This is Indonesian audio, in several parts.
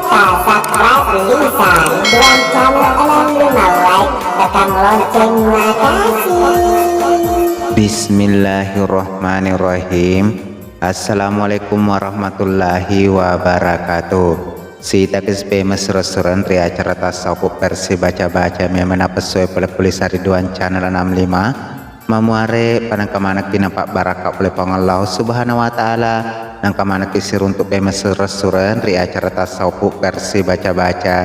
lupa subscribe Lisa Ridwan Channel 65, like, tekan lonceng. Makasih. Bismillahirrahmanirrahim. Assalamualaikum warahmatullahi wabarakatuh. Si takis famous restoran ria acara tasawuf versi baca-baca memang pesuai oleh Lisa Ridwan Channel 65 mamuare panangkamanak dinapak baraka oleh Allah Subhanahu wa taala nangkamanak isir untuk famous restoran ria acara tasawuf versi baca-baca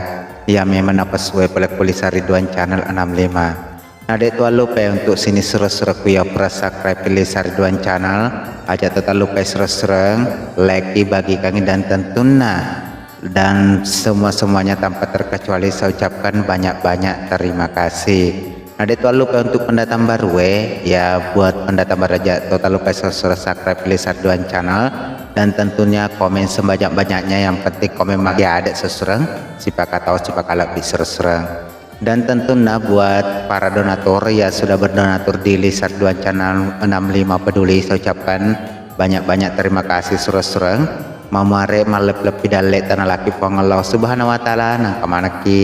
yang memang pesuai oleh Lisa Ridwan Channel 65. Adek tuan lupa untuk sini suruh-suruh ya subscribe Lisa Ridwan Channel aja tetap lupa suruh-suruh like bagi kami dan tentunya dan semuanya tanpa terkecuali saya ucapkan banyak-banyak terima kasih. Adek tuan lupa untuk pendatang baru ya buat pendatang baru aja total lupa subscribe Lisa Ridwan Channel dan tentunya komen sebanyak-banyaknya, yang penting komen bagi adek sesereng siapa tahu siapa kalah bisa sereng. Dan tentunya buat para donatur ya sudah berdonatur di Lisa Ridwan Channel 65 peduli saya ucapkan banyak-banyak terima kasih surah-surah mamare malep lebih dalek tanah laki Allah Subhanahu wa taala nang kemana ki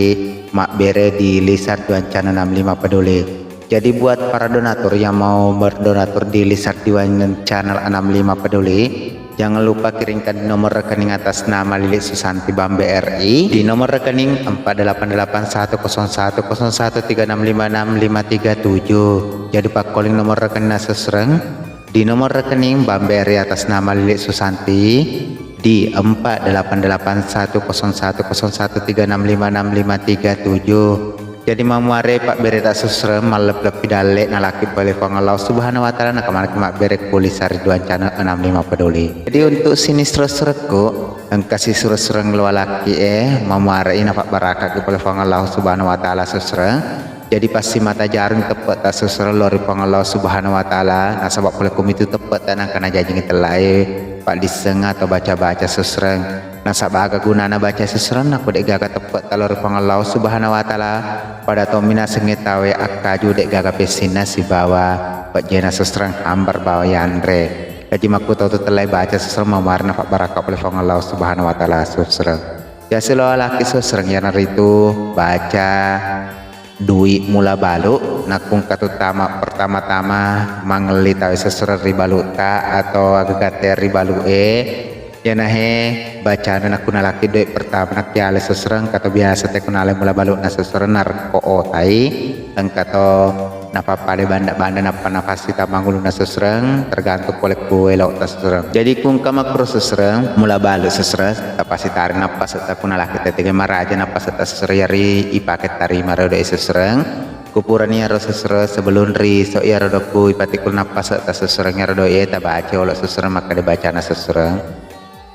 mak bere di Lisa Ridwan Channel 65 peduli. Jadi buat para donatur yang mau berdonatur di Lisa Ridwan Channel 65 peduli, jangan lupa kirimkan nomor rekening atas nama Lilik Susanti Bambe RI di nomor rekening 4881010136565537. Jadi pak calling nomor rekening sesereng di nomor rekening Bambe RI atas nama Lilik Susanti di 4881010136565537. Jadi mamuare pak berita susre malep lebih dalek nalaki boleh Allah Subhanahu wa taala nak kemarin mak berek Lisa Ridwan Channel 65 peduli. Jadi untuk sini surku yang kasih surang laki mamuare ini pak barakat boleh Allah Subhanahu wa taala susre. Jadi pasti mata jaring tepat tak susre lori Allah Subhanahu wa taala nah sebab kulikum itu tepat tanah karena janji telai pak disengah atau baca-baca susreng nah sabaga gunana baca susreng aku dek gaga tepat talor Allah Subhanahu wa taala pada tomina sengetawe akaju dek gaga pesina si bawa pak jena susreng hambar bawa yandre. Jadi maku tahu telai baca susreng mewarna pak baraka oleh Allah Subhanahu wa taala susreng ya selo laki susreng yang itu baca duit mula balu nakung katutama pertama-tama mangeli tahu sesuatu ribaluta atau agak ribalu ya nahe bacaan aku nalaki duit pertama nak ya seserang kata biasa teh kunale mula balu na seserang narko otai dan kata napa pada banda-banda napa nafas kita mangulu na seserang tergantung oleh kue lauk ta seserang. Jadi kung kama kru seserang mula balu seserang tapasi tarik napa serta kunalaki teh tiga maraja napa serta seserang yari ipaket tari marado seserang kupurani aro seserang sebelum ri so iya rodoku ipatikul napa serta seserang rodo iya tabaca oleh seserang maka dibaca na seserang.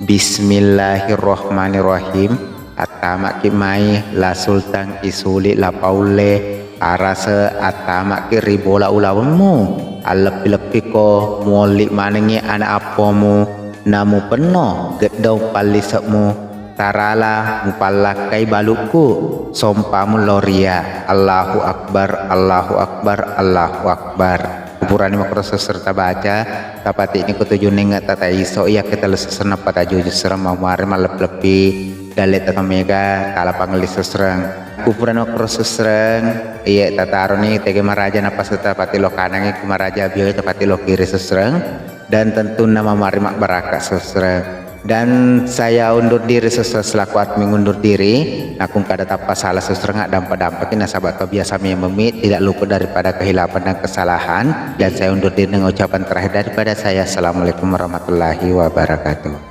Bismillahirrahmanirrahim. Atama kimai la sultan isuli la paule arase atama ki ribola ulawanmu alep-lepi ko mulik manengi anak apomu namu peno gedau palisakmu tarala mupalakai baluku sompamu loria Allahu Akbar Allahu Akbar Allahu Akbar. Purani makrosa serta baca tapati ini ketujuh nengat tata iso iya kita lesesena pada jujur serang mamare malep lepi dalet tata mega kala pangelis serang kupurani makrosa serang iya tata aroni tege maraja napa serta pati lo kanangi kumaraja bioi tapati lo kiri serang dan tentu nama mari mak baraka serang. Dan saya undur diri selaku admin undur diri nakung kada tapa salah seserengak dampak-dampak nasabah kebiasaan yang memit tidak luput daripada kehilapan dan kesalahan dan saya undur diri dengan ucapan terakhir daripada saya. Assalamualaikum warahmatullahi wabarakatuh.